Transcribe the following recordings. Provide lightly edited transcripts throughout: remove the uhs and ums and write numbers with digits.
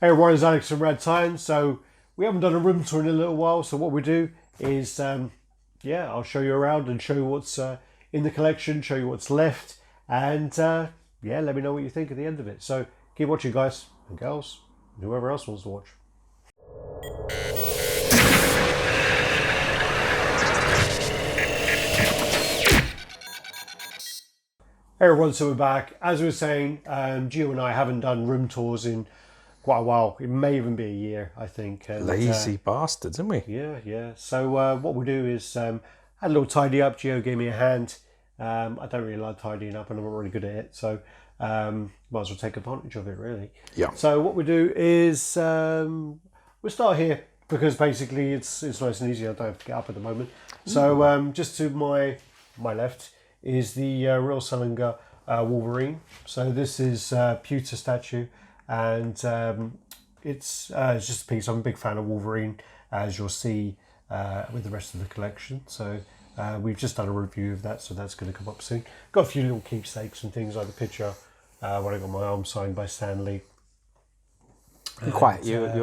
Hey everyone, it's Alex from Radd Time. So we haven't done a room tour in a little while. So what we do is, I'll show you around and show you what's in the collection, show you what's left, and let me know what you think at the end of it. So keep watching, guys and girls, and whoever else wants to watch. Hey everyone, so we're back. As we were saying, Gio and I haven't done room tours in quite a while. It may even be a year, I think. And, lazy bastards, isn't we? Yeah. So what we'll do is had a little tidy up. Gio gave me a hand. I don't really like tidying up, and I'm not really good at it. So might as well take advantage of it, really. Yeah. So what we do is we'll start here because basically it's nice and easy. I don't have to get up at the moment. So just to my left is the Real Salinger Wolverine. So this is pewter statue, and it's just a piece. I'm a big fan of Wolverine, as you'll see with the rest of the collection. So we've just done a review of that, so that's going to come up soon. Got a few little keepsakes and things like the picture when I got my arm signed by Stan Lee. You're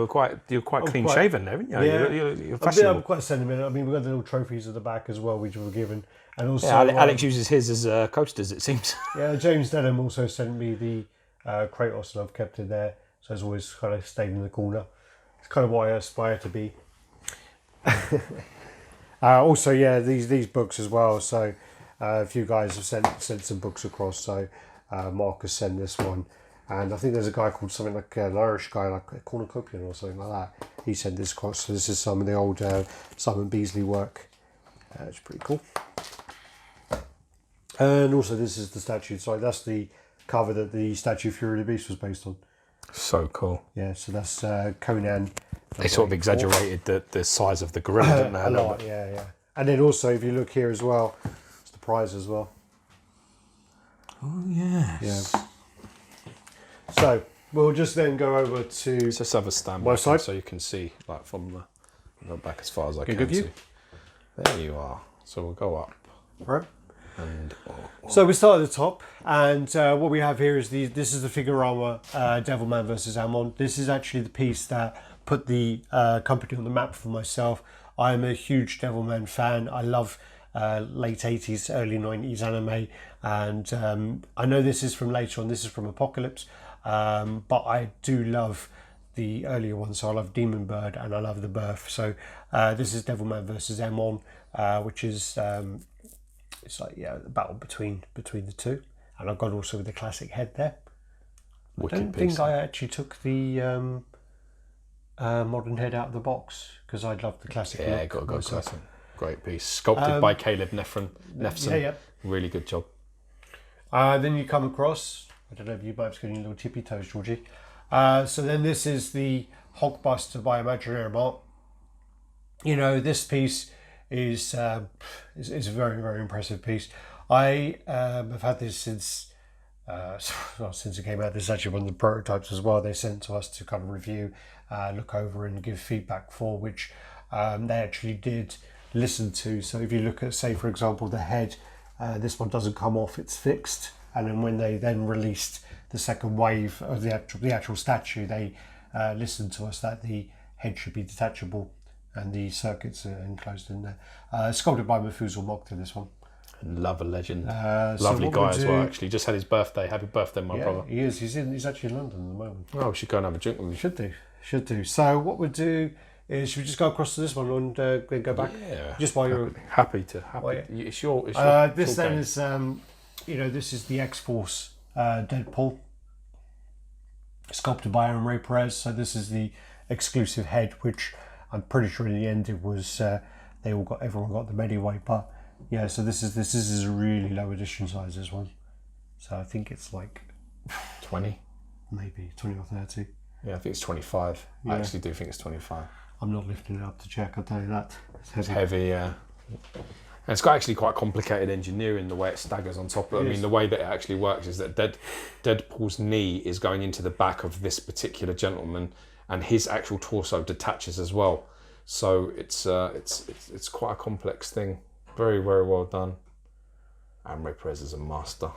quite clean shaven, haven't you? Yeah, you're fashionable. I'm quite sentimental. I mean, we've got the little trophies at the back as well, which we were given, and also Alex uses his as coasters, it seems. Yeah, James Denham also sent me the Kratos, and I've kept it there, so it's always kind of stayed in the corner. It's kind of what I aspire to be. Also, yeah, these books as well. So a few guys have sent some books across. So Marcus sent this one. And I think there's a guy called something like an Irish guy, like a cornucopian or something like that. He sent this across. So this is some of the old Simon Beasley work. It's pretty cool. And also this is the statue. Sorry, that's the cover that the statue Fury of the Beast was based on. So cool. Yeah, so that's Conan. They sort of exaggerated the size of the gorilla, didn't they? A lot, yeah. And then also, if you look here as well, it's the prize as well. Oh, yes. Yeah. So we'll just then go over to Just have a stand my back side, so you can see, like from the back as far as I can good view. see. There you are. So we'll go up. Right. And So we start at the top, and what we have here is this is the Figurama Devilman versus Amon. This is actually the piece that put the company on the map for myself. I am a huge Devilman fan. I love late 80s, early 90s anime, and I know this is from later on. This is from Apocalypse, but I do love the earlier ones. So I love Demon Bird and I love The Birth. So this is Devilman versus Amon, which is it's like a battle between the two, and I've got also the classic head there. wicked I don't piece. think I actually took the modern head out of the box because I love the classic. Yeah, look got to go myself. classic. Great piece. Sculpted by Caleb Nefson. Yeah. Really good job. Then you come across, I don't know if you might have got your little tippy toes, Georgie. So then this is the Hulkbuster by Imaginary Mart. You know, this piece is a very, very impressive piece. I have had this since it came out. This is actually one of the prototypes as well. They sent to us to kind of review, look over and give feedback for, which they actually did listen to. So if you look at, say, for example, the head, this one doesn't come off, it's fixed. And then when they then released the second wave of the actual statue, they listened to us that the head should be detachable and the circuits are enclosed in there. Sculpted by Mafuzal Mokhtar, this one. Love a legend. So Lovely what guy we'll as do- well, actually. Just had his birthday. Happy birthday, my brother. He is. He's actually in London at the moment. Oh, we should go and have a drink with him. Should do. So what we'll do is, should we just go across to this one and then go back? Yeah. Just while you're... Happy to. Well, It's your this then game. is, this is the X-Force Deadpool. Sculpted by Aaron Ray Perez. So this is the exclusive head, which I'm pretty sure in the end it was, everyone got the Mediway, but yeah, so this is a really low edition size, this one. So I think it's like 20. maybe 20 or 30. Yeah, I think it's 25. Yeah. I actually do think it's 25. I'm not lifting it up to check, I'll tell you that. It's heavy, yeah. And it's got actually quite complicated engineering, the way it staggers on top of it. I mean, the way that it actually works is that Deadpool's knee is going into the back of this particular gentleman, and his actual torso detaches as well. So it's quite a complex thing. Very, very well done. And Ray Perez is a master.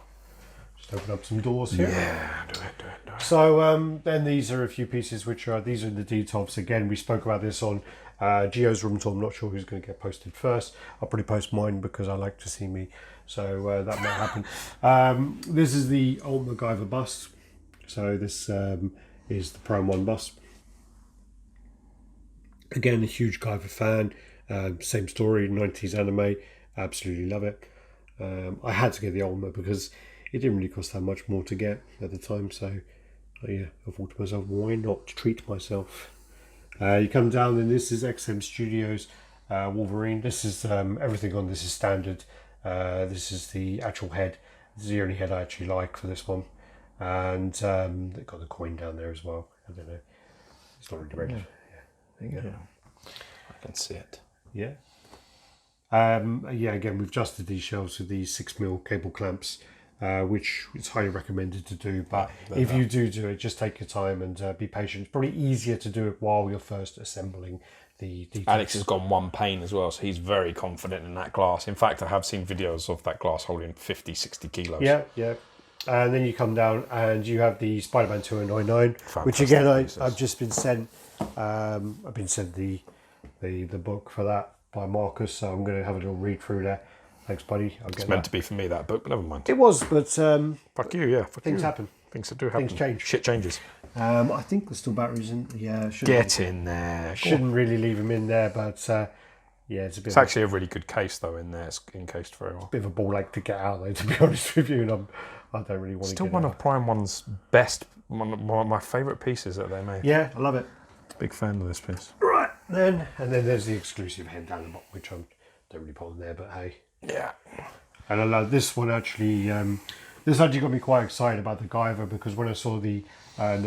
open up some doors here. Yeah, do it. So then these are a few pieces which are, these are the D-tops. Again, we spoke about this on Gio's room tour. I'm not sure who's going to get posted first. I'll probably post mine because I like to see me. So that might happen. This is the old MacGyver bust. So this is the Prime 1 bust. Again, a huge Guyver fan. Same story, 90s anime. Absolutely love it. I had to get the Ulma because it didn't really cost that much more to get at the time. So yeah, I thought to myself, why not treat myself? You come down and this is XM Studios Wolverine. This is everything on this is standard. This is the actual head. This is the only head I actually like for this one. And they've got the coin down there as well. I don't know. It's not really red. Yeah. There you go. Yeah. I can see it. Yeah. Yeah, again, we've adjusted these shelves with these 6mm cable clamps, which is highly recommended to do. But if you do it, just take your time and be patient. It's probably easier to do it while you're first assembling the details. Alex has gone one pane as well, so he's very confident in that glass. In fact, I have seen videos of that glass holding 50, 60 kilos. Yeah, yeah. And then you come down and you have the Spider-Man 2099, which again, I've just been sent. I've been sent the book for that by Marcus, so I'm going to have a little read through there. Thanks, buddy. It's meant to be for me, that book, but never mind. It was, but fuck you, yeah. Fuck things you. happen. Things do happen. Things change. Shit changes. I think there's still batteries in. Yeah, Get in there. Shouldn't really leave them in there, but yeah, it's a bit. It's actually a really good case though in there. It's encased very well. Bit of a ball ache to get out though, to be honest with you, and I don't really want to. Still get one out. of Prime One's best, one of my favourite pieces that they made. Yeah, I love it. Big fan of this piece. Right then, and then there's the exclusive head down the bottom, which I don't really put on there, but hey. Yeah. And I love this one actually. This actually got me quite excited about the Guyver because when I saw the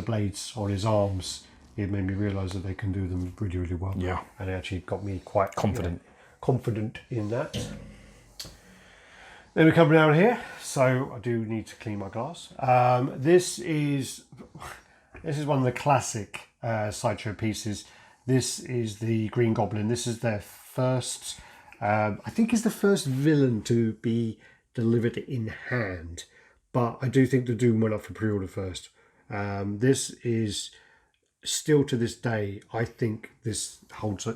blades on his arms, it made me realise that they can do them really, really well. Yeah. And it actually got me quite confident. Confident in that. Then we come down here, so I do need to clean my glass. This is one of the classic Sideshow pieces. This is the Green Goblin. This is their first, I think is the first villain to be delivered in hand. But I do think the Doom went up for pre-order first. This is still to this day, I think this holds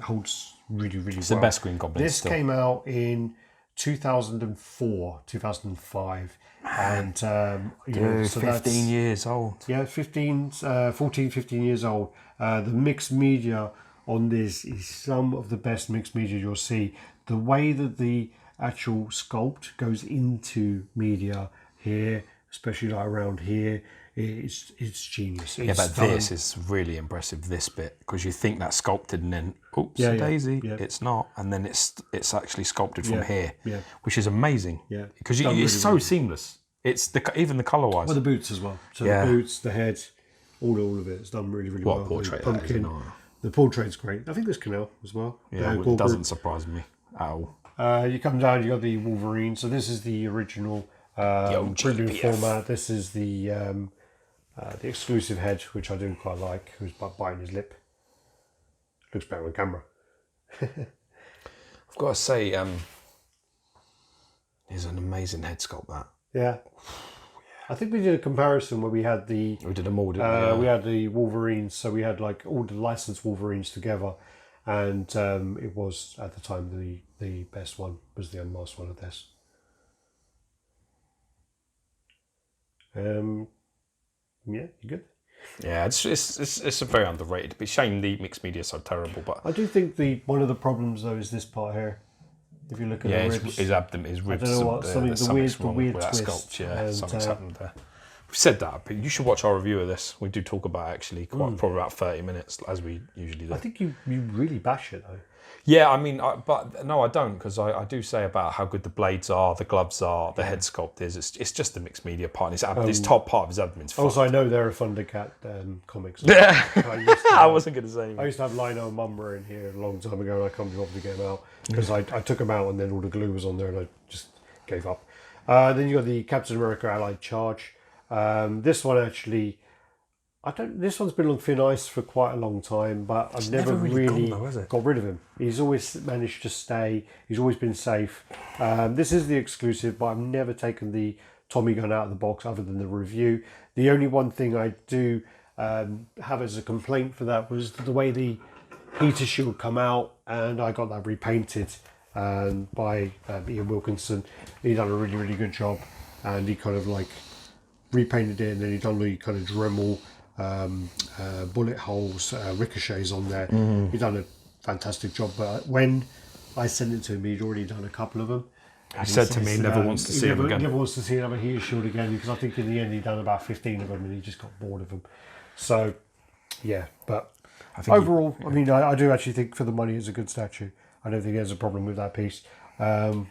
really, really It's well. the best Green Goblin. This came out in 2004, 2005. And Dude, so 15 years old. Yeah, 14, 15 years old. The mixed media on this is some of the best mixed media you'll see. The way that the actual sculpt goes into media here, especially like around here, it's genius. Yeah, but this is really impressive, this bit, because you think that's sculpted and then, oops, daisy, it's not. And then it's actually sculpted from here, which is amazing. Yeah. Because it's really, so seamless. It's even the colour-wise. Well, the boots as well. So the boots, the head, all of it. It's done really, really well. What portrait the pumpkin, that is, the portrait's great. I think there's Canal as well. Yeah, well, it doesn't surprise me at all. You come down, you got the Wolverine. So this is the original premium format. This is the exclusive head, which I do quite like. Who's biting his lip? Looks better on camera. I've got to say, he's an amazing head sculpt. That. Yeah. I think we did a comparison where we had the. We did them all, didn't we? We had the Wolverines, so we had like all the licensed Wolverines together, and it was at the time the best one was the unmasked one of this. Yeah, you good? Yeah, it's a very underrated. It's a shame the mixed media is so terrible, but I do think one of the problems though is this part here. If you look at the ribs, his abdomen, his ribs. I don't know what the weird with twist. that sculpt. Yeah, something's happened there. We've said that, but you should watch our review of this. We do talk about it actually probably about 30 minutes as we usually do. I think you really bash it though. Yeah, I mean, but no, I don't, because I do say about how good the blades are, the gloves are, the head sculpt is. It's just the mixed media part. His top part of his abdomen's fucked. Also, I know they're a Thundercat comics. Yeah, I wasn't going to say anything. I used to have Lino and Mumra in here a long time ago, and I can't be bothered to get them out because I took them out and then all the glue was on there, and I just gave up. Then you got the Captain America Allied Charge. This one actually. This one's been on thin ice for quite a long time, but I've never really got rid of him. He's always managed to stay. He's always been safe. This is the exclusive, but I've never taken the Tommy gun out of the box other than the review. The only one thing I do have as a complaint for that was the way the heater shield come out, and I got that repainted by Ian Wilkinson. He done a really, really good job, and he kind of like repainted it, and then he done the kind of Dremel bullet holes, ricochets on there. He done a fantastic job, but when I sent it to him, he'd already done a couple of them. He said to me he never wants to see him again. He never wants to see another heater shield again, because I think in the end he'd done about 15 of them and he just got bored of them. So, yeah, but overall, I mean, I do actually think for the money it's a good statue. I don't think there's a problem with that piece. Don't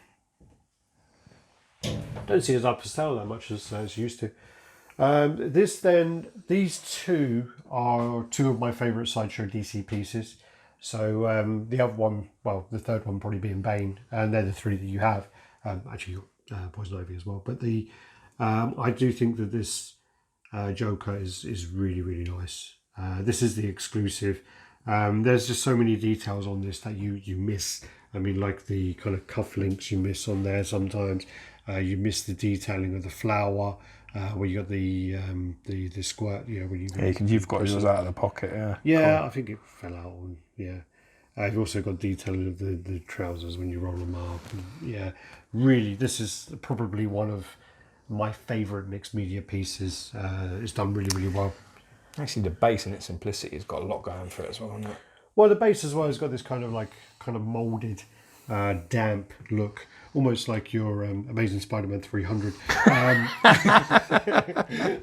see it up for sale that much as used to. These two are two of my favourite Sideshow DC pieces. So the other one, well, the third one probably being Bane, and they're the three that you have. Actually, Poison Ivy as well. But I do think that this Joker is really, really nice. This is the exclusive. There's just so many details on this that you miss. I mean, like the kind of cufflinks you miss on there sometimes. You miss the detailing of the flower, where you got the squirt. You know, when you've got yours out of the pocket. Yeah. Yeah, cool. I think it fell out on. Yeah. You've also got detailing of the trousers when you roll them up. And, yeah, really, this is probably one of my favourite mixed media pieces. It's done really, really well. Actually, the base in its simplicity has got a lot going for it as well, hasn't it? Well, the base as well has got this kind of moulded, damp look, almost like your Amazing Spider-Man 300.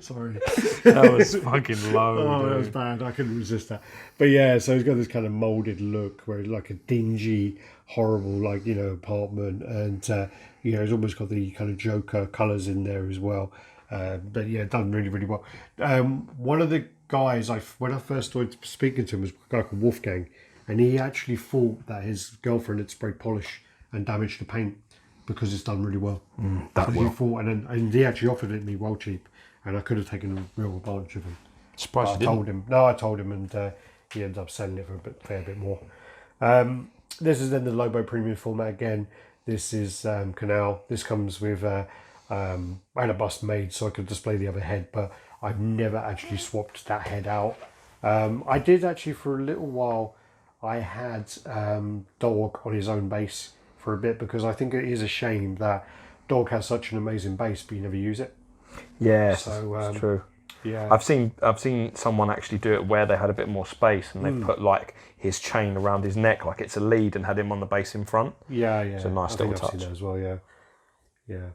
Sorry. That was fucking low. Oh, that was bad. I couldn't resist that. But yeah, so it's got this kind of moulded look where it's like a dingy, horrible, apartment. And, it's almost got the kind of Joker colours in there as well. But yeah, done really, really well. One of the guys, when I first started speaking to him, was a guy called Wolfgang. And he actually thought that his girlfriend had sprayed polish and damaged the paint because it's done really well. And he actually offered it me well cheap, and I could have taken a real advantage of him. Surprised you didn't. I told him, and he ended up selling it for a fair bit more. This is then the Lobo Premium format again. This is Canal. This comes with I had a bust made so I could display the other head, but I've never actually swapped that head out. I did actually for a little while. I had Dog on his own base for a bit, because I think it is a shame that Dog has such an amazing base but you never use it. Yeah, so, it's true. Yeah, I've seen someone actually do it where they had a bit more space and they put like his chain around his neck like it's a lead and had him on the base in front. Yeah. It's a nice little touch. I've seen that as well. Yeah.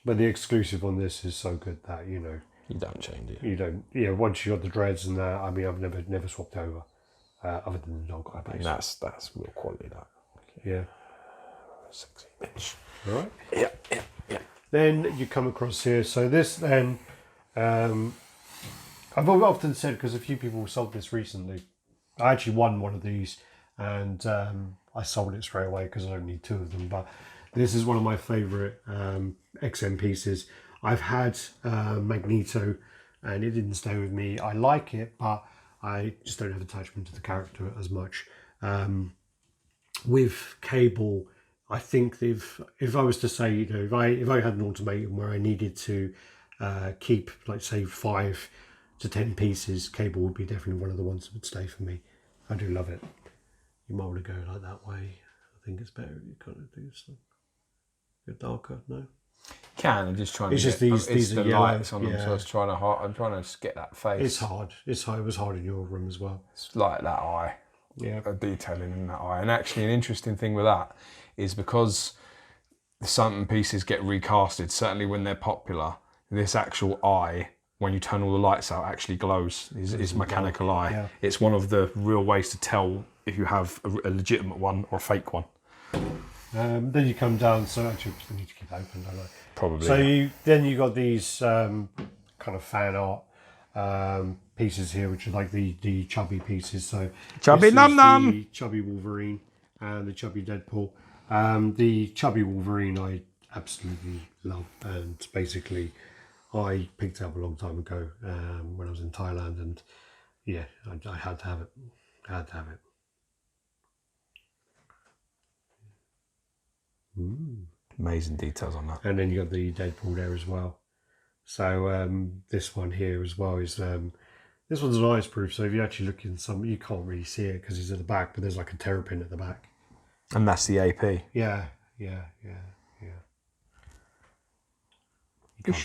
But the exclusive on this is so good that you don't change it. You don't. Yeah, once you got the dreads and that, I mean, I've never swapped over. Other than the Dog base. That's real quality. That. Yeah. Sexy bitch. All right. Yeah. Then you come across here. So this then, I've often said, because a few people sold this recently. I actually won one of these, and I sold it straight away because I only need two of them. But this is one of my favourite XM pieces. I've had Magneto, and it didn't stay with me. I like it, but I just don't have attachment to the character as much. With Cable, I think if I was to say, if I had an ultimatum where I needed to keep, like, say, 5 to 10 pieces, Cable would be definitely one of the ones that would stay for me. I do love it. You might want to go like that way. I think it's better if you kind of do something a bit darker. No. Can I'm just trying it's to just get these the yellow, lights on them, so I'm trying to just get that face. It's hard. It was hard in your room as well. It's like that eye. Yeah. A detailing in that eye. And actually an interesting thing with that is because certain pieces get recasted, certainly when they're popular, this actual eye, when you turn all the lights out, actually glows. Is mechanical eye. Yeah. It's one of the real ways to tell if you have a legitimate one or a fake one. Then you come down, so actually we need to keep it open, don't I? Probably. So you got these kind of fan art pieces here, which are like the chubby pieces. So chubby num num, the chubby Wolverine and the chubby Deadpool. The chubby Wolverine I absolutely love, and basically I picked it up a long time ago when I was in Thailand, and yeah, I had to have it. Amazing details on that. And then you got the Deadpool there as well. So this one here as well is this one's an ice proof. So if you actually look in some, you can't really see it because it's at the back, but there's like a terrapin at the back. And that's the AP. Yeah. You can't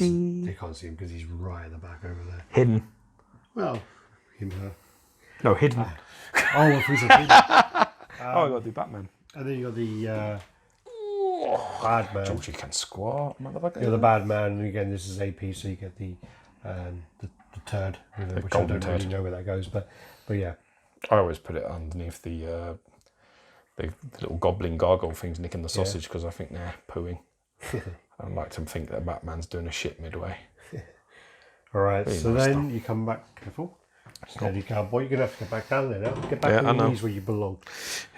see him because he's right at the back over there. Hidden. Well, him, her. No, hidden. If he's a hidden. I got to do Batman. And then you got the bad man. Georgie can squat, motherfucker. You're the bad man, and again, this is AP, so you get the turd, which I don't really know where that goes, but yeah. I always put it underneath the little goblin gargoyle things nicking the sausage because I think they're pooing. I like to think that Batman's doing a shit midway. All right, so nice then you come back. Careful. Steady cowboy. You're going to have to get back down there now. Get back on your knees where you belong.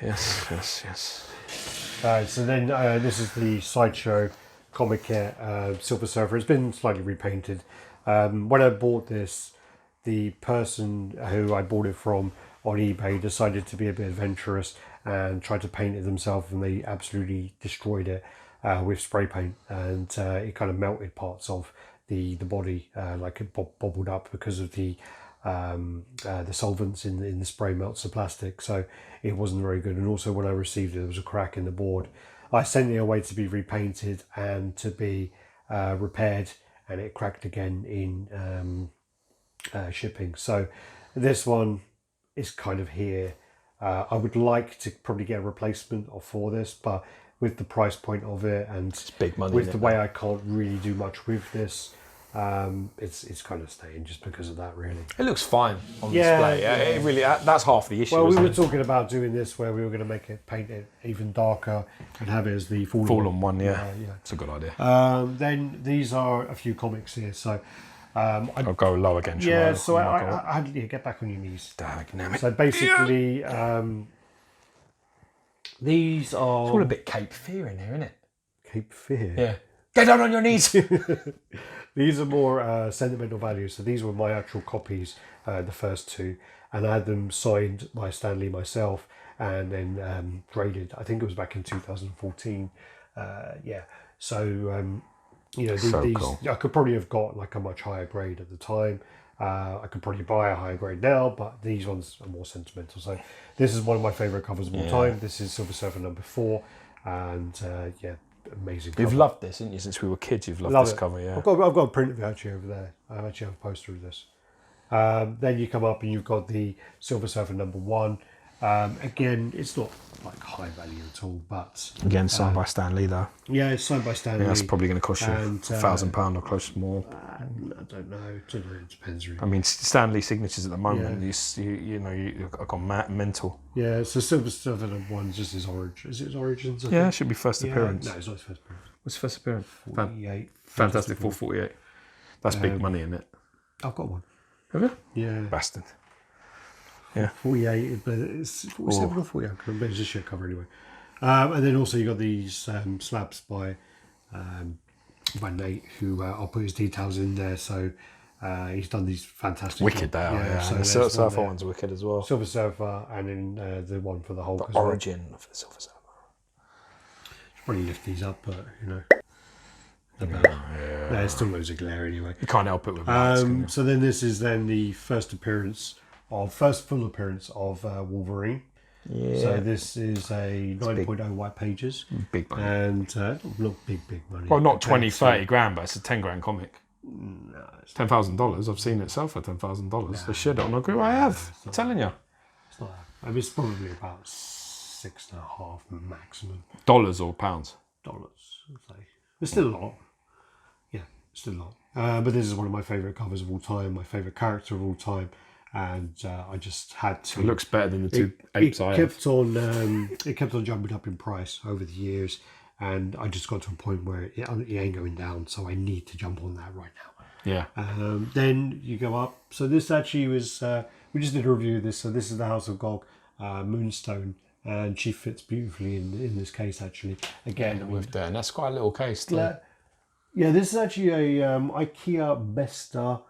Yes. All right, so then this is the Sideshow Comic Kit Silver Surfer. It's been slightly repainted. When I bought this, the person who I bought it from on eBay decided to be a bit adventurous and tried to paint it themselves, and they absolutely destroyed it with spray paint, and it kind of melted parts of the body, like it bobbled up because of the solvents in the spray melts the plastic, so it wasn't very good. And also when I received it, there was a crack in the board. I sent it away to be repainted and to be repaired, and it cracked again in shipping. So this one is kind of here. I would like to probably get a replacement for this, but with the price point of it and it's big money, with the way I can't really do much with this, it's kind of staying just because of that, really. It looks fine on display. It really, that's half the issue. Well, we were talking about doing this where we were going to paint it even darker and have it as the Fallen one. Yeah, it's a good idea. Then these are a few comics here, so I'll go low again. Yeah, so I get back on your knees. Damn it. So basically, these are... It's all a bit Cape Fear in here, isn't it? Cape Fear? Yeah. Get down on your knees! These are more sentimental value. So these were my actual copies, the first two, and I had them signed by Stan Lee myself and then graded. I think it was back in 2014. So, these cool. I could probably have got like a much higher grade at the time. I could probably buy a higher grade now, but these ones are more sentimental. So this is one of my favourite covers of all time. This is Silver Surfer number 4, and amazing cover. You've loved this, haven't you? Since we were kids, you've loved this cover, yeah. I've got a print of it actually over there. I actually have a poster of this. Then you come up and you've got the Silver Surfer number 1. Again, it's not like high value at all, but again, signed by Stan Lee though. Yeah, it's signed by Stan Lee. That's probably going to cost you £1,000 or close more. I don't know. It depends really. I mean, Stan Lee signatures at the moment, I've gone mental. Yeah, so Silver Surfer number 1 is just his origin. Is it his origins? It should be first appearance. No, it's not his first appearance. What's his first appearance? 48. Fantastic 448. That's big money, isn't it? I've got one. Have you? Yeah. Bastard. Yeah. 48, but it's 47 or 48. But it's a shit cover anyway. And then also you got these slabs by Nate, who I'll put his details in there. So he's done these fantastic. Wicked they are, yeah. So the Silver Surfer one's wicked as well. Silver Surfer, and then the one for the Hulk. The origin of the Silver Surfer. Should probably lift these up, but there's still loads of glare anyway. You can't help it with that. So then this is then the first full appearance of Wolverine. Yeah. So this is a 9.0 white pages. Big money. And not big money. Well, not 20, 30 grand, but it's a 10 grand comic. No, it's $10,000. I've seen it sell for $10,000. They shed it on a group. I have. I'm telling you. It's not that. I mean, it's probably about 6.5 maximum. Dollars or pounds? Dollars. It's still a lot. Yeah, still a lot. But this is one of my favourite covers of all time, my favourite character of all time. And I just had to. It looks better than the two apes I have. It kept on jumping up in price over the years, and I just got to a point where it ain't going down, so I need to jump on that right now. Yeah. Then you go up. So this actually was. We just did a review of this. So this is the House of Gog, Moonstone, and she fits beautifully in this case. Actually, again with that, and that's quite a little case. Yeah, this is actually a IKEA Besta.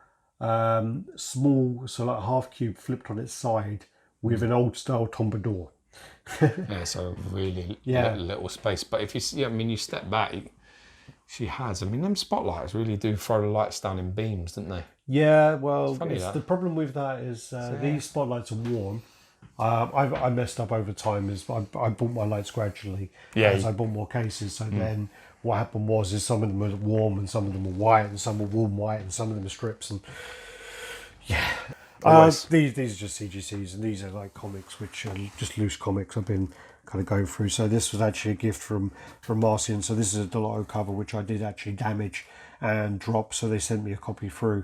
Small, so like half cube flipped on its side with an old style Tombador. So really little space. But if you step back, She has. I mean, them spotlights really do throw the lights down in beams, don't they? Yeah, well, Funny that. the problem with that is these spotlights are worn. I messed up over time. I bought my lights gradually as I bought more cases. So then what happened was some of them were warm and some of them were white and some were warm white and some of them were strips and yeah. These are just CGCs and these are like comics, which are just loose comics I've been kind of going through. So this was actually a gift from Marcian. So this is a Delotto cover which I did actually damage and drop. So they sent me a copy through.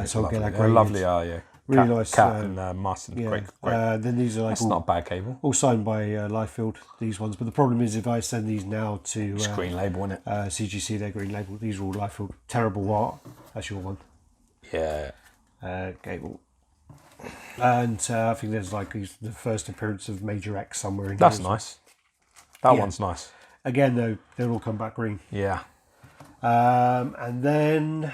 So I'll get that graded. Lovely, are you? Really nice. Cat and Martin. Yeah. Great. Then these are like That's not a bad cable. all signed by Liefeld, these ones. But the problem is if I send these now to Green label, isn't it? CGC, they're green label. These are all Liefeld. Terrible art. That's your one. Yeah. Cable. And I think there's like the first appearance of Major X somewhere in That's here. nice. That one's nice. Again, though, they'll all come back green. Yeah. And then...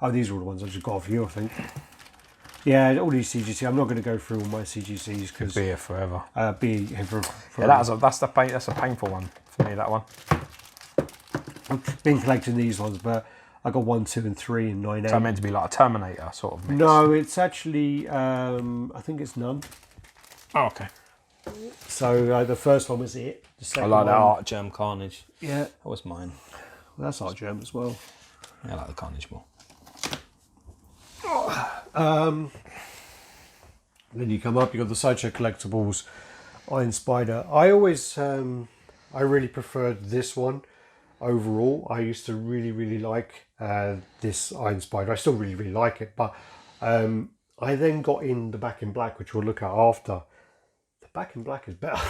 Oh, these are all the ones I just got off you, I think. Yeah, all these CGC. I'm not going to go through all my CGCs because be here forever. Be here for Yeah, that's a painful one for me. That one. I've been collecting these ones, but I got 1, 2, and 3 and 9, 8. So meant to be like a Terminator sort of mix. No, it's actually I think it's none. Oh, okay. So the first one was it. The I second like that one, Art Germ Carnage. Yeah, That was mine. well, that's Art Germ as well. Yeah, I like the Carnage more. Then you come up, you got the Sideshow Collectibles Iron Spider. I always, I really preferred this one overall. I used to really like this Iron Spider. I still really like it, but I then got in the Back in Black, which we'll look at after. The Back in Black is better.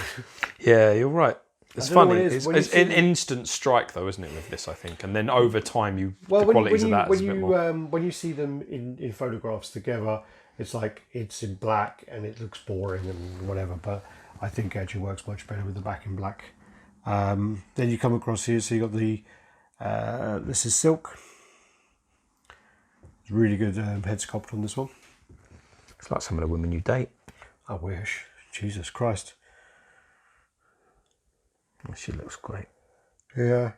Yeah, you're right. It's I don't know funny. what it is. It's an instant strike, though, isn't it? With this, I think, and then over time, the when qualities of you, that is a bit more. when you see them in photographs together, it's like it's in black and it looks boring and whatever. But I think it actually works much better with the Back in Black. Then you come across here, so you got the this is Silk. It's really good head sculpt on this one. It's like some of the women you date. I wish. Jesus Christ. Oh, she looks great. Yeah.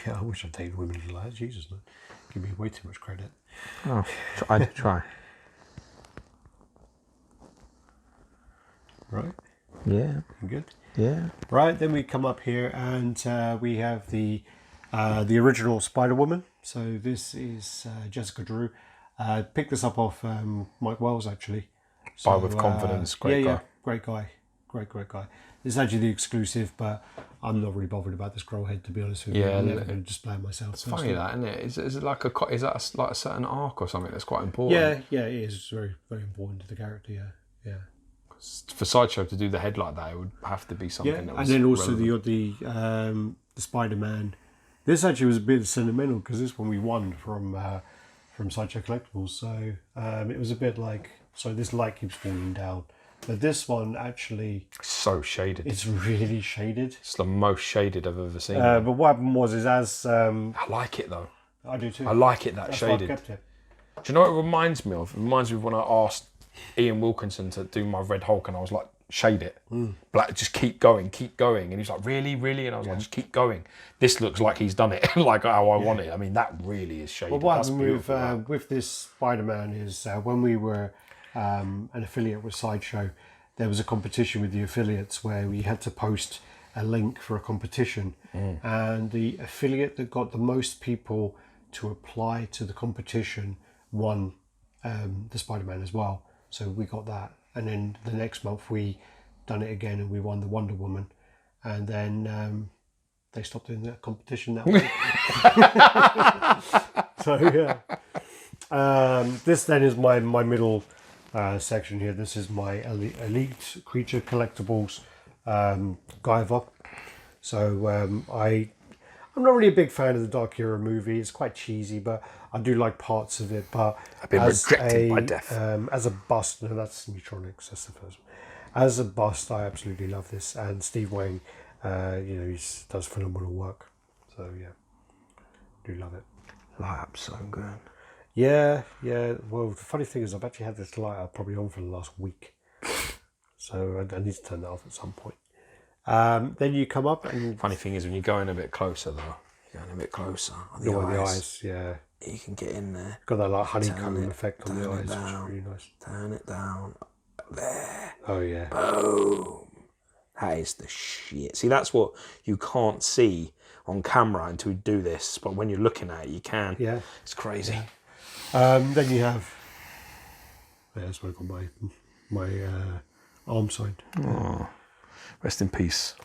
I wish I'd dated women like that. Jesus, man. Give me way too much credit. Oh, I did try. Right? Yeah. You good? Yeah. Right, then we come up here and we have the original Spider-Woman. So this is Jessica Drew. Picked this up off Mike Wells, actually. Buy with confidence, great guy. Yeah, great guy. Great guy. This is actually the exclusive, but I'm not really bothered about this scroll head, to be honest with you. I'm never going to display it myself. It's funny that, isn't it? Is it like like a certain arc or something that's quite important? Yeah, it is. It's very, very important to the character, yeah. For Sideshow to do the head like that, it would have to be something that was and then also relevant. the Spider-Man. This actually was a bit sentimental because this one we won from Sideshow Collectibles, so it was a bit like, so this light keeps falling down. But this one actually, So shaded. it's really shaded. It's the most shaded I've ever seen. But what happened was, is as I like it though. I do too. I like it that That's why I've shaded. kept it. Do you know what it reminds me of? It reminds me of when I asked Ian Wilkinson to do my Red Hulk, and I was like, shade it, black, just keep going, and he's like, really, and I was like, just keep going. This looks like he's done it, like how I want it. I mean, that really is shaded. Well, what That's happened beautiful. with this Spider-Man is when we were an affiliate with Sideshow, there was a competition with the affiliates where we had to post a link for a competition, and the affiliate that got the most people to apply to the competition won the Spider-Man as well. So we got that, and then the next month we done it again and we won the Wonder Woman, and then they stopped doing that competition that way. So yeah, this then is my middle section here. This is my Elite Creature Collectibles Guyver. So I'm not really a big fan of the Dark Hero movie. It's quite cheesy, but I do like parts of it. But I've been rejected by death. As a bust, no, that's Neutronics. That's the first one. As a bust, I absolutely love this. And Steve Wang, he does phenomenal work. So yeah, do love it. Light up so good. Yeah. Well, the funny thing is, I've actually had this light up probably on for the last week, so I need to turn that off at some point. Then you come up and Funny thing is, when you go in a bit closer, though, you're going a bit closer. the eyes, yeah. You can get in there. Got that like honeycomb effect on the eyes, down, which is really nice. Turn it down. There. Oh yeah. Boom. That is the shit. See, that's what you can't see on camera until you do this, but when you're looking at it, you can. Yeah. It's crazy. Then you have. Yeah, that's where I got my arm signed. Oh, rest in peace.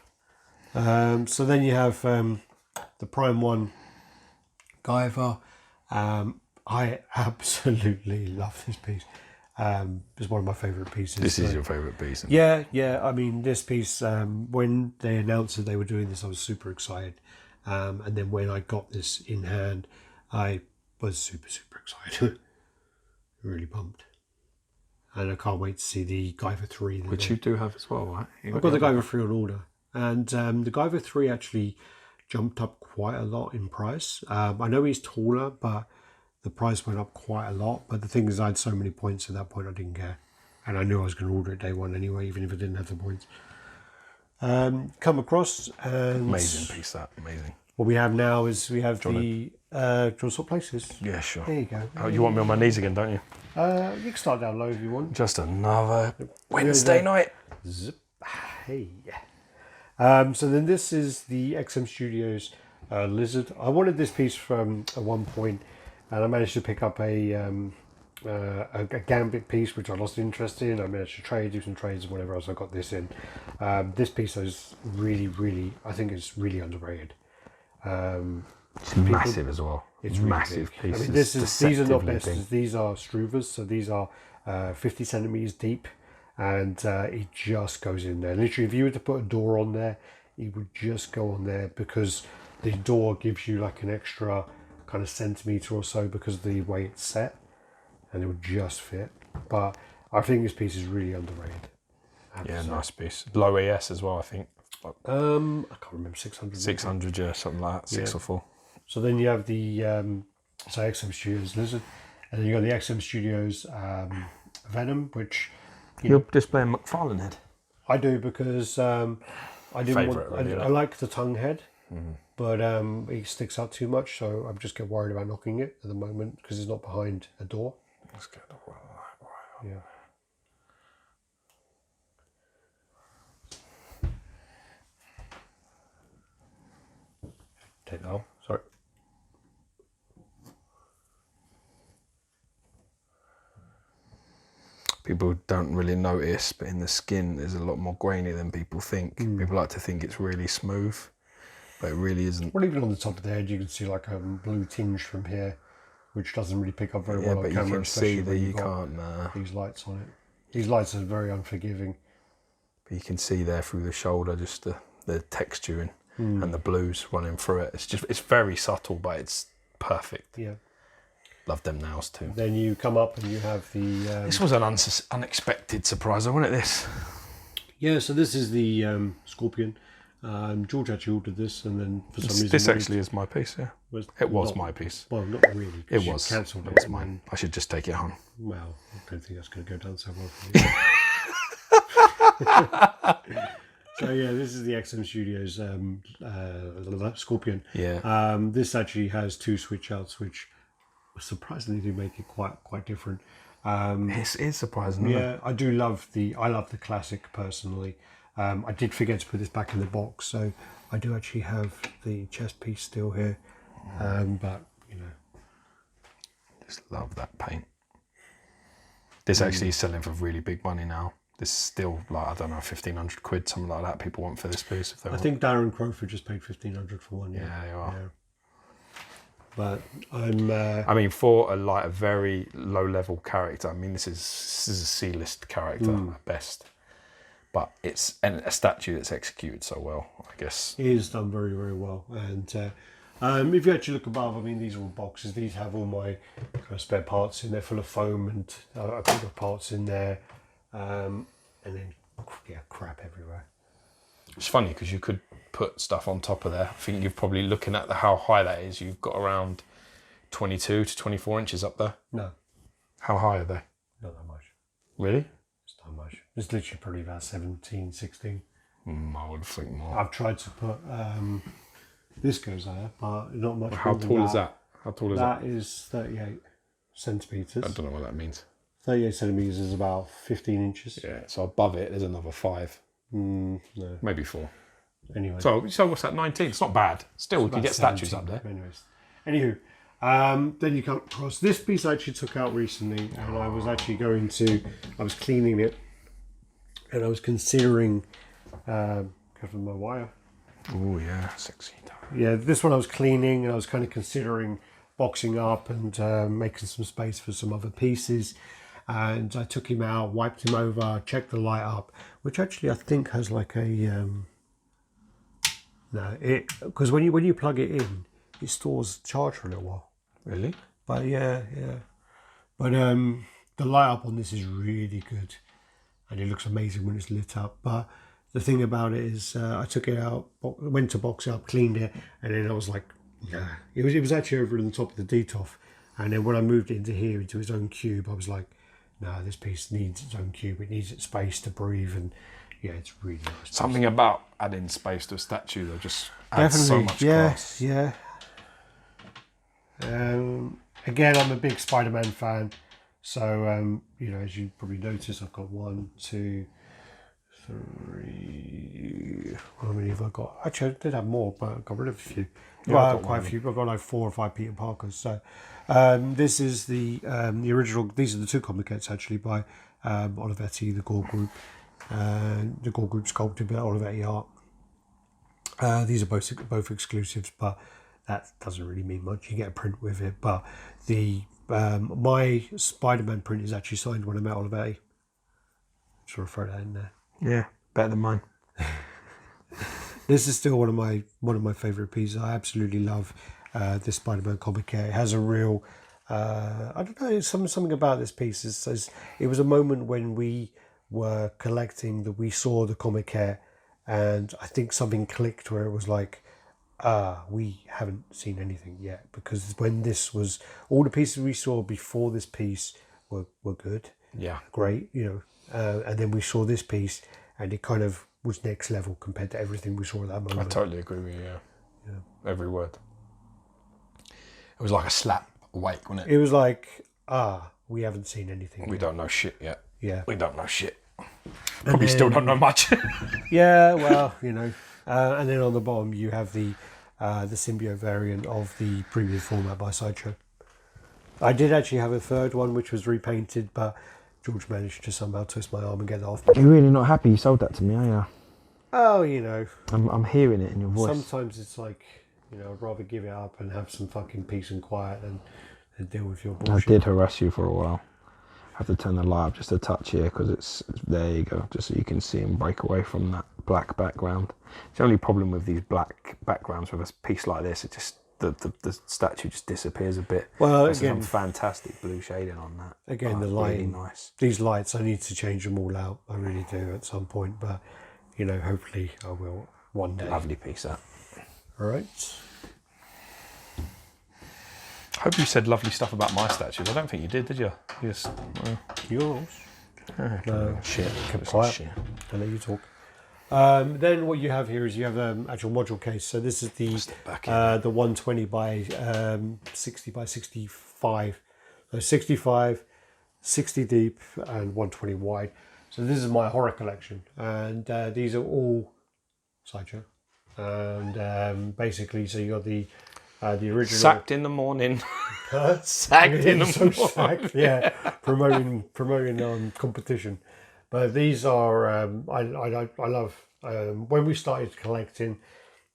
So then you have the Prime 1 Guyver. I absolutely love this piece. It's one of my favourite pieces. This is your favourite piece. Yeah. I mean, this piece, when they announced that they were doing this, I was super excited. And then when I got this in hand, I was super excited. Really pumped. And I can't wait to see the Guyver 3. Which you do have as well, right? I've got the Guyver 3 on order. And the Guyver 3 actually jumped up quite a lot in price. I know he's taller, but the price went up quite a lot. But the thing is, I had so many points at that point, I didn't care. And I knew I was going to order it day one anyway, even if I didn't have the points. Come across and... Amazing piece, that. Amazing. What we have now is we have the... do you want to swap places? Yeah, sure. There you go. Oh, you want me on my knees again, don't you? You can start down low if you want. Just another Wednesday night. Zip. Hey. So then this is the XM Studios Lizard. I wanted this piece from at one point, and I managed to pick up a Gambit piece, which I lost interest in. I managed to do some trades and whatever else. I got this in. This piece is really, I think it's really underrated. It's massive as well. It's massive really pieces. I mean, these are not deceptively best. These are Struvas, so these are 50 centimeters deep, and it just goes in there. Literally, if you were to put a door on there, it would just go on there because the door gives you like an extra kind of centimeter or so because of the way it's set, and it would just fit. But I think this piece is really underrated. Yeah, nice piece. Low ES as well, I think. I can't remember 600. 600, yeah, something like that. 6 or 4. So then you have the XM Studios Lizard, and then you got the XM Studios Venom, which You're displaying McFarlane head. I do because I didn't Favourite, want. really, I like the tongue head, but it sticks out too much, so I'm just get worried about knocking it at the moment because it's not behind a door. Let's get the right. Yeah. Take that off. Sorry. People don't really notice, but in the skin there's a lot more grainy than people think. People like to think it's really smooth, but it really isn't. Well, even on the top of the head, you can see like a blue tinge from here, which doesn't really pick up very well on but camera. you can see that you got can't. these lights on it. These lights are very unforgiving. But you can see there through the shoulder just the texturing and the blues running through it. It's very subtle, but it's perfect. Yeah. Love them nails too. Then you come up and you have the... This was an unexpected surprise, wasn't it, this? Yeah, so this is the Scorpion. George actually ordered this, and then for some reason... This actually is my piece, yeah. It was my piece. Well, not really. It was. Cancelled It was mine. I should just take it home. Well, I don't think that's going to go down so well for you. So yeah, this is the XM Studios Scorpion. Yeah. This actually has 2 switch outs, which surprisingly do make it quite different. It is surprising. Yeah, I love the classic personally. I did forget to put this back in the box, so I do actually have the chest piece still here. But you know, just love that paint. This actually is selling for really big money now. This is still like, I don't know, 1,500 quid, something like that. People want for this piece. If they I think Darren Crowford just paid 1,500 for one. Yeah, they are. Yeah. But I'm. I mean, for a very low-level character, I mean, this is a C-list character at best. But it's a statue that's executed so well, I guess. It is done very, very well. And if you actually look above, I mean, these are all boxes. These have all my kind of spare parts in there, full of foam, and I put the parts in there. And then, yeah, crap everywhere. It's funny because you could put stuff on top of there. I think you're probably looking at how high that is. You've got around 22 to 24 inches up there. No. How high are they? Not that much. Really? It's not much. It's literally probably about 17, 16. I would think more. I've tried to put this goes there, but not much. How tall is that? How tall is that? That is 38 centimeters. I don't know what that means. 38 centimeters is about 15 inches. Yeah, so above it, there's another 5. No. Maybe 4. Anyway. So what's that, 19? It's not bad. Still, we can get statues up there. Anyways. Anywho, then you come across this piece I actually took out recently, and I was actually I was cleaning it, and I was considering, careful my wire. Oh, yeah, sexy. Yeah, this one I was cleaning, and I was kind of considering boxing up and making some space for some other pieces. And I took him out, wiped him over, checked the light up, which actually I think has like a because when you plug it in, it stores charge for a little while. Really? But yeah. But the light up on this is really good, and it looks amazing when it's lit up. But the thing about it is, I took it out, went to box it up, cleaned it, and then I was like, nah. It was actually over on the top of the DTOF, and then when I moved it into here, into its own cube, I was like, no, this piece needs its own cube. It needs its space to breathe, and yeah, it's really nice. Something about adding space to a statue that just adds so much class. Yeah. Again, I'm a big Spider-Man fan, so as you probably noticed, I've got 1, 2, 3. How many have I got? Actually, I did have more, but I got rid of a few. Yeah, Well, quite a few. I've got like 4 or 5 Peter Parkers. So this is the original. These are the 2 comic kits actually by Olivetti, the Gore Group. The Gore Group sculpted by Olivetti art. These are both exclusives, but that doesn't really mean much. You get a print with it, but the my Spider-Man print is actually signed when I met Olivetti. Just want to throw that in there. Yeah, better than mine. This is still one of my favourite pieces. I absolutely love this Spider-Man comic kit. It has a real I don't know, something about this piece. It was a moment when we were collecting that we saw the comic kit, and I think something clicked where it was like, we haven't seen anything yet, because when this was, all the pieces we saw before this piece were good, great, and then we saw this piece, and it kind of was next level compared to everything we saw at that moment. I totally agree with you. Yeah. Every word. It was like a slap awake, wasn't it? It was like, we haven't seen anything. We don't know shit yet. Yeah, we don't know shit. Probably still don't know much. Yeah, well, and then on the bottom you have the symbiote variant of the previous format by Sideshow. I did actually have a third one which was repainted, but George managed to somehow twist my arm and get it off. You're really not happy you sold that to me, are you? Oh, I'm hearing it in your voice. Sometimes it's like, I'd rather give it up and have some fucking peace and quiet than deal with your bullshit. I did harass you for a while. I have to turn the light up just a touch here because it's there you go, just so you can see and break away from that black background. The only problem with these black backgrounds with a piece like this, it just the statue just disappears a bit. Well, there's again, some fantastic blue shading on that. Again, the lighting, really nice. These lights, I need to change them all out. I really do at some point, but hopefully I will one day. Lovely piece that. All right. I hope you said lovely stuff about my statues. I don't think you did you? Yes. Yours. No. Shit. Kept quiet. Shit. I'll let you talk. Then what you have here is you have an actual module case. So this is the 120 by 60 by 65. So 65, 60 deep, and 120 wide. So this is my horror collection, and these are all Sideshow. And basically, so you got the original. Sacked in the morning. Sacked in the morning. Sacked, yeah. promoting competition. But these are I love. When we started collecting,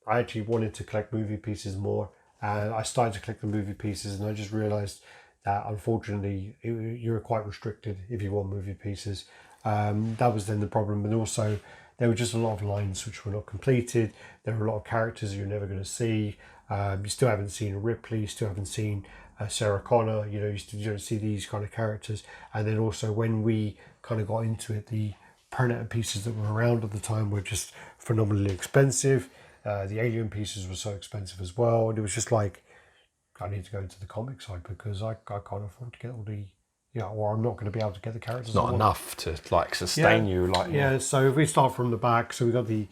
I actually wanted to collect movie pieces more, and I started to collect the movie pieces, and I just realised that unfortunately you're quite restricted if you want movie pieces. That was then the problem, and also there were just a lot of lines which were not completed. There were a lot of characters you're never going to see. You still haven't seen Ripley, you still haven't seen Sarah Connor, you don't see these kind of characters. And then also when we kind of got into it, the Predator pieces that were around at the time were just phenomenally expensive. The Alien pieces were so expensive as well. And it was just like, I need to go into the comic side because I can't afford to get all the or I'm not going to be able to get the characters. It's not enough to like sustain you. Like So if we start from the back, so we got the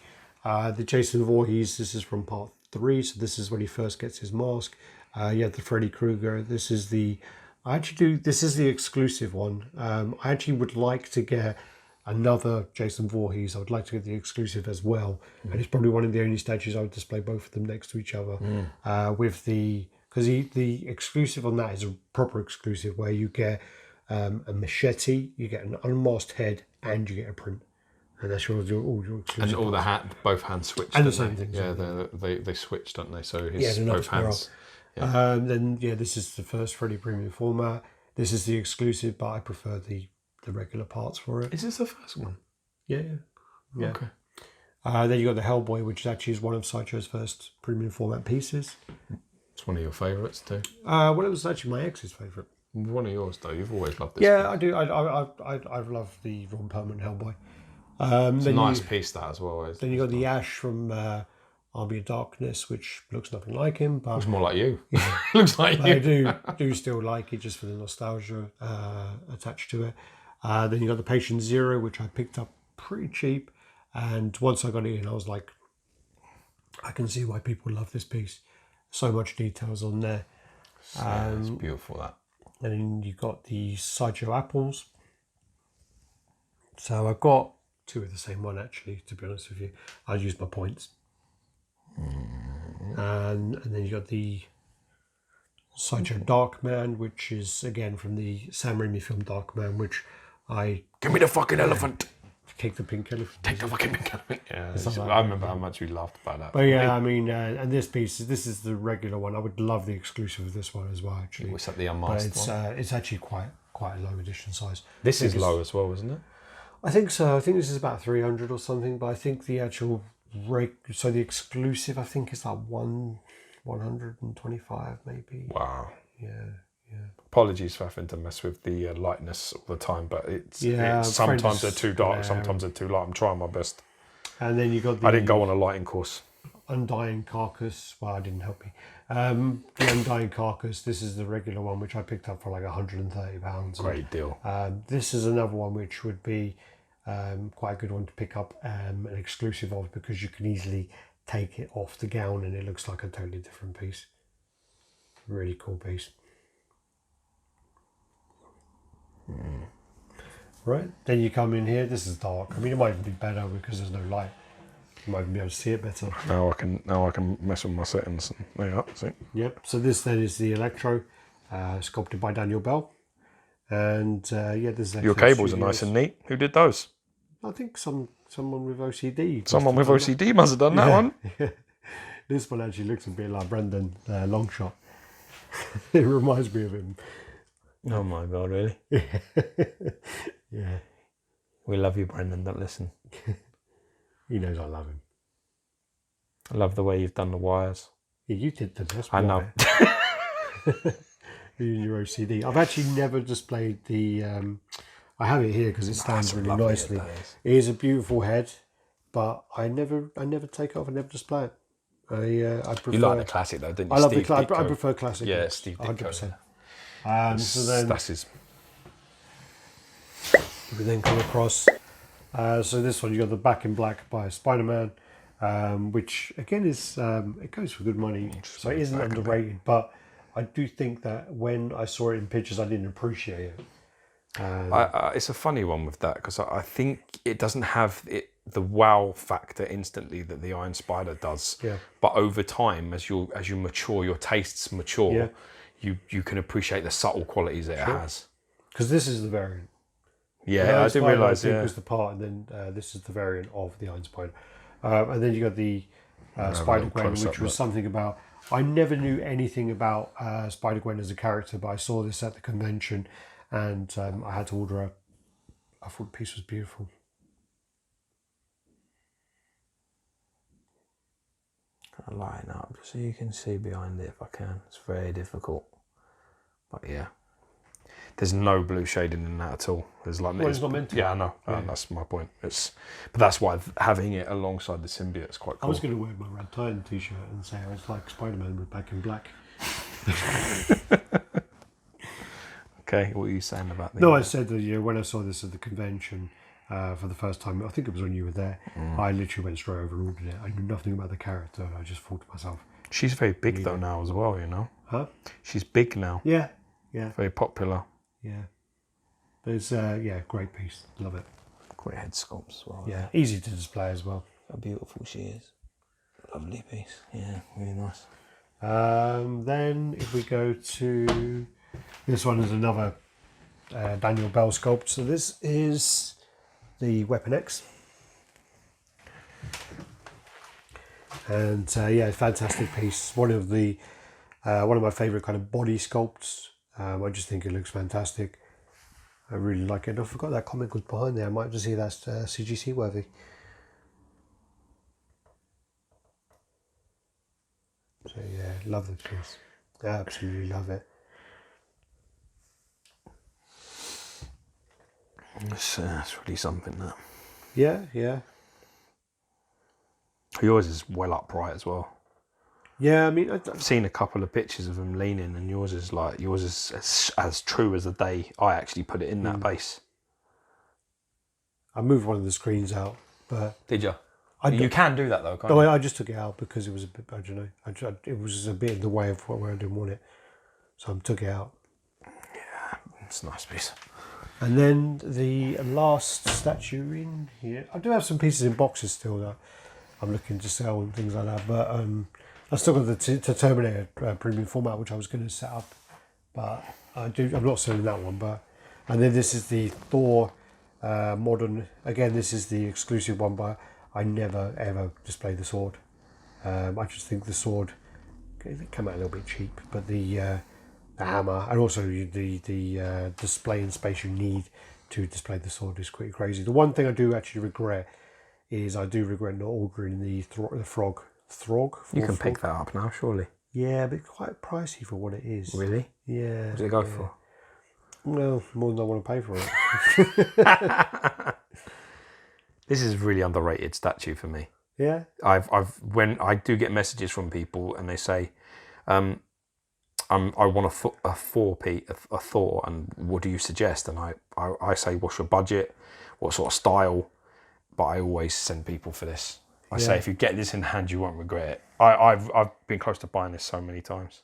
Jason Voorhees. This is from part 3. So this is when he first gets his mask. You have the Freddy Krueger. This is the this is the exclusive one. I actually would like to get another Jason Voorhees. I would like to get the exclusive as well, and it's probably one of the only statues I would display both of them next to each other. With because the exclusive on that is a proper exclusive where you get a machete, you get an unmasked head, and you get a print. And that's all your exclusive. And all both hands switched. And the same thing. Yeah, they switched, don't they? So his both hands. Then this is the first Freddy Premium format. This is the exclusive, but I prefer the regular parts for it. Is this the first one? Yeah. Okay. Then you got the Hellboy, which actually is one of Sideshow's first premium format pieces. It's one of your favourites too. Well, it was actually my ex's favourite. One of yours though. You've always loved this. Yeah, I do. I love the Ron Perlman Hellboy. It's a nice piece that as well. Then you got the Ash from Army of Darkness, which looks nothing like him, but looks more like you. Looks like you. I do still like it just for the nostalgia attached to it. Then you got the Patient Zero, which I picked up pretty cheap, and once I got it in, I was like, I can see why people love this piece. So much details on there. It's beautiful that. And then you got the Sideshow Apples. So I've got 2 of the same one actually. To be honest with you, I used my points. And then you got the Sideshow Darkman, which is again from the Sam Raimi film Darkman, which give me the fucking elephant. Take the pink elephant. Take the fucking pink elephant. Yeah, I remember how much we laughed about that. But yeah, I mean, and this is the regular one. I would love the exclusive of this one as well. Actually, was that the unmasked one? It's actually quite a low edition size. This is low as well, isn't it? I think so. I think this is about 300 or something. But I think the actual so the exclusive, I think, is like 125 maybe. Wow. Yeah. Apologies for having to mess with the lightness all the time, but it's sometimes they're too dark, sometimes they're too light. I'm trying my best. And then you got I didn't go on a lighting course. Undying Carcass. Well, I didn't help you. The Undying Carcass. This is the regular one, which I picked up for like £130. Great deal. This is another one which would be quite a good one to pick up, an exclusive of, because you can easily take it off the gown and it looks like a totally different piece. Really cool piece. Right, then you come in here. This is dark. I mean, it might even be better because there's no light. You might even be able to see it better. Now I can mess with my settings. There you are. See? Yep. So this then is the Electro, sculpted by Daniel Bell, and this is Your cables are nice and neat. Who did those? I think someone with OCD. Someone with OCD must have done that one. Yeah. This one actually looks a bit like Brendan Longshot. It reminds me of him. Oh my God, really? Yeah. We love you, Brendan. Don't listen. He knows I love him. I love the way you've done the wires. Yeah, you did the best. I know. You and your OCD. I've actually never displayed the. I have it here because it stands really nicely. It is a beautiful head, but I never take it off. I never display it. I prefer. You like the classic though, didn't you? I love the classic. I prefer classic. Yeah, Steve Ditko. 100%. So then that's his. we then come across. So this one, you got the Back in Black by Spider-Man, which again is it goes for good money. So it isn't underrated, but I do think that when I saw it in pictures, I didn't appreciate it. It's a funny one with that because I think it doesn't have the wow factor instantly that the Iron Spider does. Yeah. But over time, as you mature, your tastes mature. Yeah. You can appreciate the subtle qualities that it has. Because this is the variant. Yeah, I didn't realise. Yeah, was the part, and then this is the variant of the Iron Spider, and then you got the Spider-Gwen, which was something about. I never knew anything about Spider-Gwen as a character, but I saw this at the convention, and I had to order her. I thought the piece was beautiful. I'll line up so you can see behind it if I can. It's very difficult, but yeah. There's no blue shading in that at all. There's like it's not meant to. Yeah, I know. Yeah. That's my point. But that's why having it alongside the symbiote is quite cool. I was going to wear my Radd Titan t-shirt and say I was like Spider-Man with Back in Black. Okay, what are you saying about the... No, I said that when I saw this at the convention for the first time, I think it was when you were there, I literally went straight over and ordered it. I knew nothing about the character. I just thought to myself... She's very big though now as well, Huh? She's big now. Yeah. Very popular. Yeah. But it's, great piece. Love it. Great head sculpts as well. Yeah, easy to display as well. How beautiful she is. Lovely piece. Yeah, really nice. Then if we go to... This one is another Daniel Bell sculpt. So this is the Weapon X. And fantastic piece. One of my favourite kind of body sculpts. I just think it looks fantastic. I really like it. I forgot that comic was behind there. I might have to see that's CGC worthy. So yeah, love the piece. Absolutely love it. It's really something, that. Yeah. Yours is well upright as well. Yeah, I mean, I've seen a couple of pictures of him leaning, and yours is as true as the day I actually put it in that base. I moved one of the screens out, but Did you? You can do that though, can't you? no, I just took it out because it was a bit. I don't know. It was a bit in the way of where I didn't want it, so I took it out. Yeah, it's a nice piece. And then the last statue in here, I do have some pieces in boxes still that I'm looking to sell and things like that, but I still got the Terminator premium format, which I was going to set up, but I'm not selling that one. And then this is the Thor modern. Again, this is the exclusive one, but I never ever display the sword. I just think the sword came out a little bit cheap, but the hammer and also the display and space you need to display the sword is pretty crazy. The one thing I do actually regret is I do regret not ordering the frog. You can pick that up now, surely. Yeah, but quite pricey for what it is. Really? Yeah. What does it go for? Well, more than I want to pay for it. This is a really underrated statue for me. Yeah. When I do get messages from people and they say, I want a Thor, and what do you suggest? And I say, what's your budget? What sort of style? But I always send people for this. I say, if you get this in hand, you won't regret it. I've been close to buying this so many times.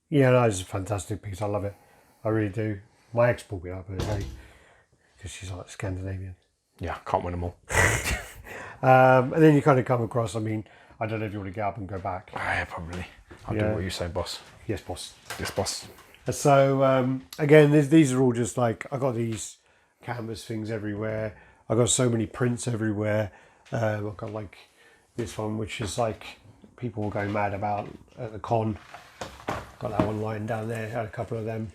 Yeah, no, it's a fantastic piece. I love it. I really do. My ex bought me up because she's like Scandinavian. Yeah, can't win them all. And then you kind of come across, I mean, I don't know if you want to get up and go back. Yeah, probably. I'll do what you say, boss. Yes, boss. Yes, boss. So, again, these are all just like, I got these canvas things everywhere. I got so many prints everywhere. I've got like this one, which is like people were going mad about at the con. Got that one lying down there. Had a couple of them.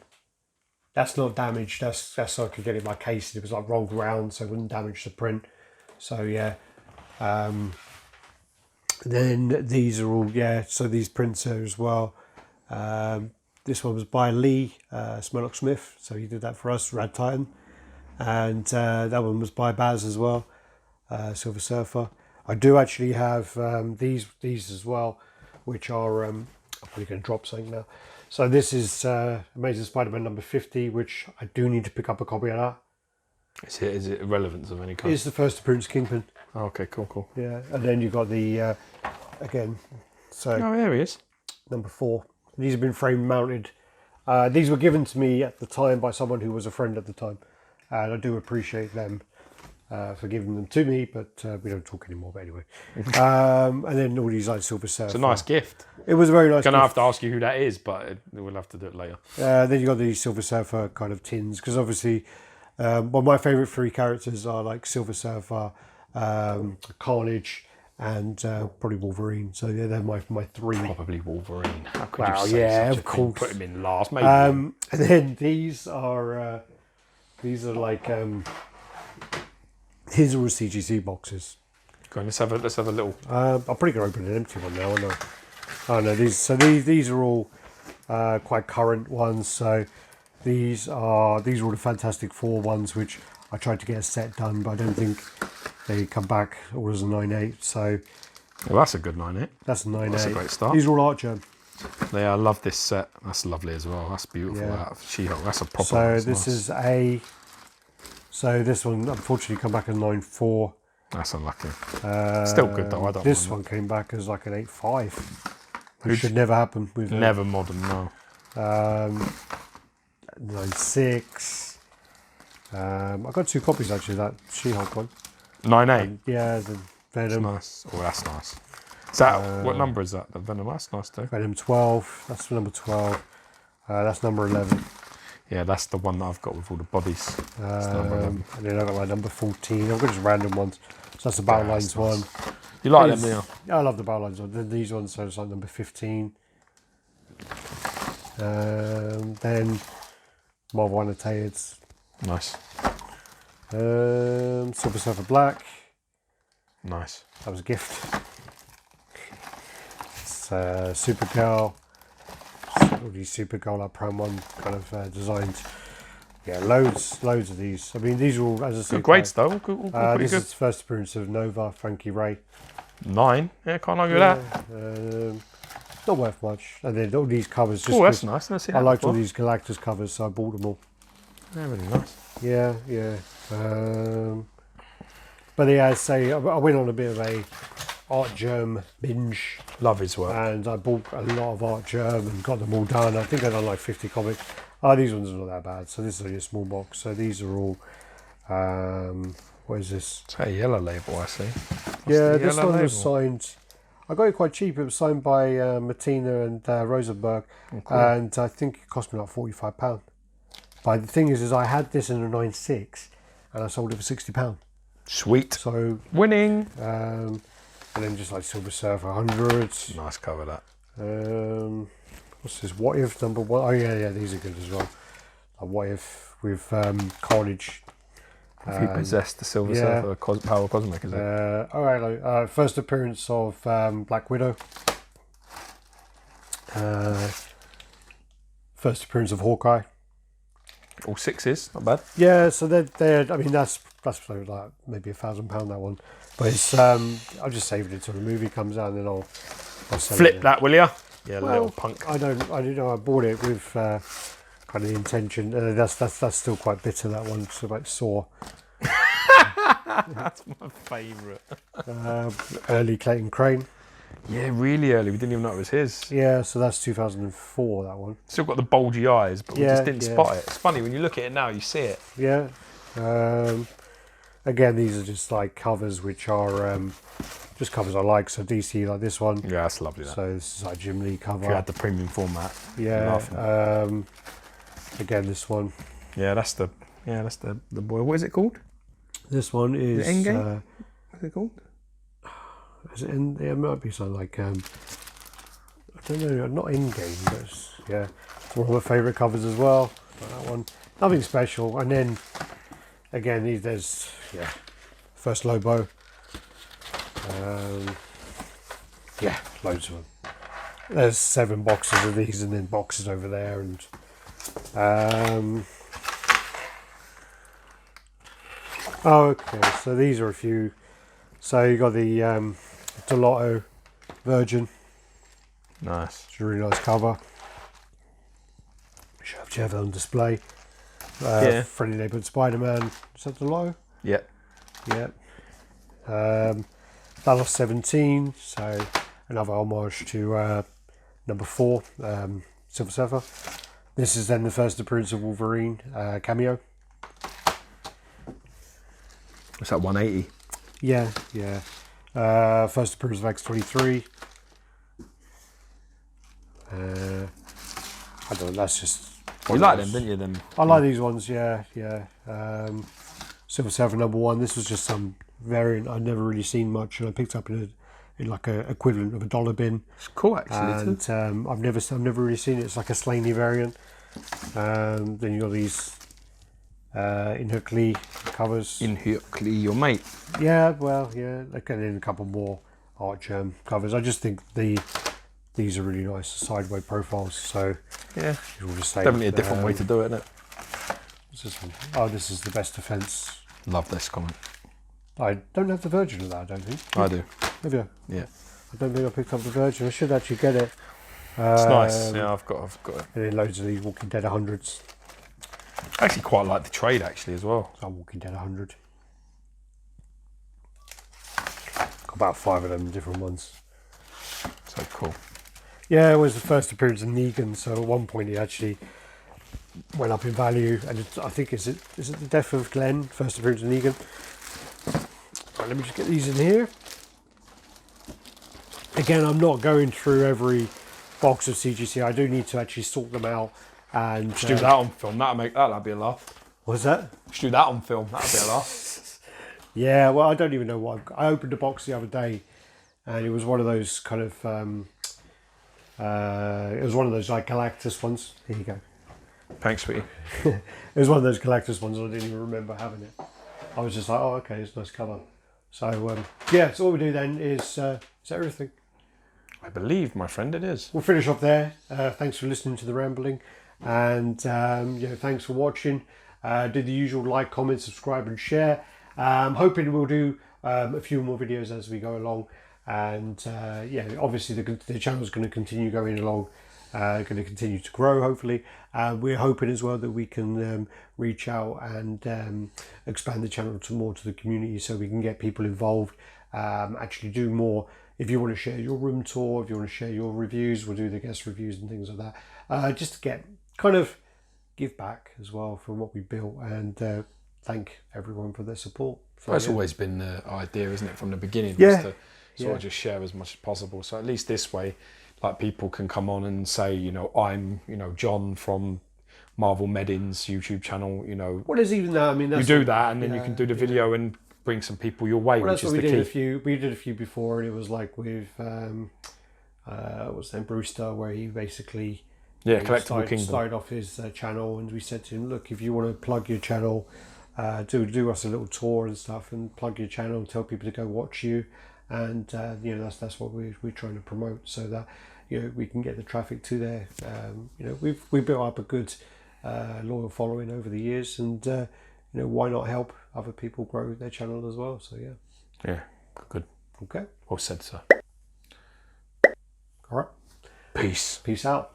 That's not damaged. That's so I could get it in my case. It was like rolled around, so it wouldn't damage the print. So yeah. Then these are all So these prints are as well. This one was by Lee Smerlock Smith, so he did that for us. Radd Titan. And that one was by Baz as well, Silver Surfer. I do actually have these as well, which are I'm probably going to drop something now. So this is Amazing Spider-Man number 50, which I do need to pick up a copy of that. Is it relevance of any kind? It's the first appearance of Kingpin. Oh, okay, cool. Yeah, and then you've got the again. So oh, there he is. Number 4. These have been frame mounted. These were given to me at the time by someone who was a friend at the time. And I do appreciate them for giving them to me, but we don't talk anymore. But anyway, and then all these like Silver Surfer. It's a nice gift. It was a very nice. Gonna have to ask you who that is, but we'll have to do it later. Then you got these Silver Surfer kind of tins, because obviously, my favourite 3 characters are like Silver Surfer, Carnage, and probably Wolverine. So yeah, they're my 3. Probably Wolverine. How could Wow, you say yeah, such of a course. thing? Put him in last, maybe. And then these are like these are all CGC boxes. Go on, let's have a little. I'm probably gonna open an empty one now, aren't I? Oh no, these are all quite current ones. So these are all the Fantastic Four ones, which I tried to get a set done, but I don't think they come back all as a 9/8. So Well, that's a good 9/8. that's a 9/8. That's a great start. These are all Archer. Yeah, I love this set. That's lovely as well. That's beautiful. Yeah. That She-Hulk. That's a proper. So that's this nice. is a. So this one unfortunately come back as 9.4. That's unlucky. Still good though. I don't. This mind one came back as like an 8.5, which Which- should never happen with it. Never modern. No. 9.6. I got 2 copies actually of that She-Hulk one. 9.8. Yeah, the Venom. Nice. Oh, that's nice. Is that what number is that? The Venom. That's nice too. Venom 12. That's number 12. That's number 11. Yeah, that's the one that I've got with all the bodies. That's number 11. And then I've got my number 14. I've got just random ones. So that's the Battle Yeah, Lines that's nice. one. You like them, It's- do you? Yeah, I love the Battle Lines one. Then these ones, so it's like number 15. Then Marvel Annotated. Nice. Silver Surfer Black. Nice. That was a gift. It's Supergirl. All these Supergirl like Prime 1 kind of designed. Yeah, loads of these. I mean, these are all, as I said, Good grades though. All good, pretty this good. is the first appearance of Nova, Frankie Ray. 9. Yeah, can't argue with that. Not worth much. And then all these covers. Just Oh, that's 'cause nice. Never seen I that liked before. all these Galactus covers, so I bought them all. Yeah, really nice. Yeah. But yeah, I'd say I went on a bit of a Art Germ binge, Love his work. and I bought a lot of Art Germ and got them all done. I think I done like 50 comics. These ones are not that bad. So this is only a small box. So these are all. What is this? It's a yellow label, I see. Yeah, the this yellow one was label? signed. I got it quite cheap. It was signed by Martina and Rosenberg, cool. and I think it cost me like £45. But the thing is I had this in a 9.6, and I sold it for £60. Sweet. So, Winning. and then just like Silver Surfer 100. Nice cover that. What's this? What If number 1? Oh yeah, these are good as well. What If with Carnage. If you possessed the Silver yeah. Surfer Power Cosmic, is it? All right, first appearance of Black Widow. First appearance of Hawkeye. All 6s, not bad. Yeah, so they're I mean that's probably like maybe £1,000 that one, but it's I'll just save it until the movie comes out and then I'll sell Flip it. that, will ya? Yeah, Well, little punk. I don't know. I bought it with kind of the intention. That's still quite bitter. That one, so like Saw. That's my favourite. Early Clayton Crane. Yeah, really early. We didn't even know it was his. Yeah, so that's 2004. That one. Still got the bulgy eyes, but we Yeah, just didn't yeah. spot it. It's funny when you look at it now, you see it. Yeah. Again, these are just like covers which are just covers I like. So DC like this one. Yeah, that's lovely. That. So this is like Jim Lee cover. If you had the premium format. Yeah. Laughing. Again, this one. Yeah, that's the boy. What is it called? This one is. Is it Endgame? What's it called? Is it in? It might be something like I don't know, not in game, but yeah, it's one of my favourite covers as well. Like that one, nothing special. And then again, there's first Lobo. Yeah, loads of them. There's 7 boxes of these, and then boxes over there, and okay, so these are a few. So you got the Delotto Virgin, Nice. which is a really nice cover. Which you have on display. Yeah. Friendly Neighborhood Spider-Man. Is that Delotto? Yeah. Yeah. Dallas 17, so another homage to number 4, Silver Surfer. This is then the first appearance of Wolverine cameo. What's that? 180. Yeah. First appearance of X-23. I don't know, that's just... You like them, didn't you? Them. I like these ones, yeah. Silver Surfer number 1. This was just some variant I'd never really seen much, and I picked up in like a equivalent of a dollar bin. It's cool actually. And Too. I've never really seen it. It's like a Slaney variant. Then you got these Inhook Lee covers. Inhook Lee, your mate. Yeah, well, yeah. Again, then a couple more Art Germ covers. I just think these are really nice sideway profiles. So Yeah. you will just say Definitely a different way to do it, isn't it? What's this one? Oh, this is the Best Defense. Love this comment. I don't have the Virgin of that. I don't think. I do. Have you? Yeah. I don't think I picked up the Virgin. I should actually get it. It's nice. Yeah, I've got it. And then loads of these Walking Dead 100s. I actually quite like the trade actually as well. So Walking Dead 100. Got about 5 of them, different ones. So cool. Yeah, it was the first appearance of Negan, so at one point he actually went up in value, and I think is it the death of Glenn, first appearance of Negan. Right, let me just get these in here. Again, I'm not going through every box of CGC. I do need to actually sort them out and Just do that on film. That'd be a laugh. What's that? Just do that on film. That'd be a laugh. Yeah, well, I don't even know what I opened a box the other day, and it was one of those kind of it was one of those like Galactus ones. Here you go. Thanks, sweetie. It was one of those Galactus ones. I didn't even remember having it. I was just like, oh, okay, it's a nice cover. So yeah, so what we do then is everything. I believe, my friend, it is. We'll finish off there. Thanks for listening to the rambling, and thanks for watching. Do the usual like, comment, subscribe, and share. Hoping we'll do a few more videos as we go along, and obviously the channel's going to continue going along, going to continue to grow. Hopefully, we're hoping as well that we can reach out and expand the channel to the community, so we can get people involved. Actually, do more. If you want to share your room tour, if you want to share your reviews, we'll do the guest reviews and things like that. Just to get kind of give back as well from what we built, and thank everyone for their support. So, That's always been the idea, isn't it, from the beginning? Yeah. Was to sort of just share as much as possible. So at least this way, like, people can come on and say, I'm, John from Marvel Medin's YouTube channel. What is even that? I mean, that's you do that, and then you can do the video and bring some people your way, which is the key. We did a few before, and it was like with what's his name, Brewster, where he basically Collectible started off his channel, and we said to him, look, if you want to plug your channel, do us a little tour and stuff, and plug your channel and tell people to go watch you, and that's what we're trying to promote, so that we can get the traffic to there. We've built up a good loyal following over the years, and why not help other people grow their channel as well? So yeah, good. Okay, well said, sir. All right, peace out.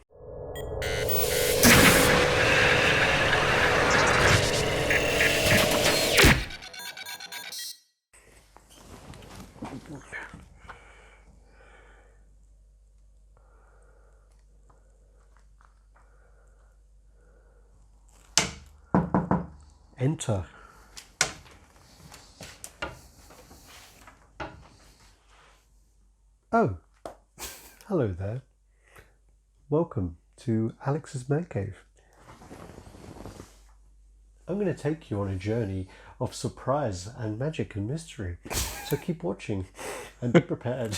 Enter. Oh, hello there. Welcome to Alex's Man Cave. I'm going to take you on a journey of surprise and magic and mystery. So keep watching and be prepared.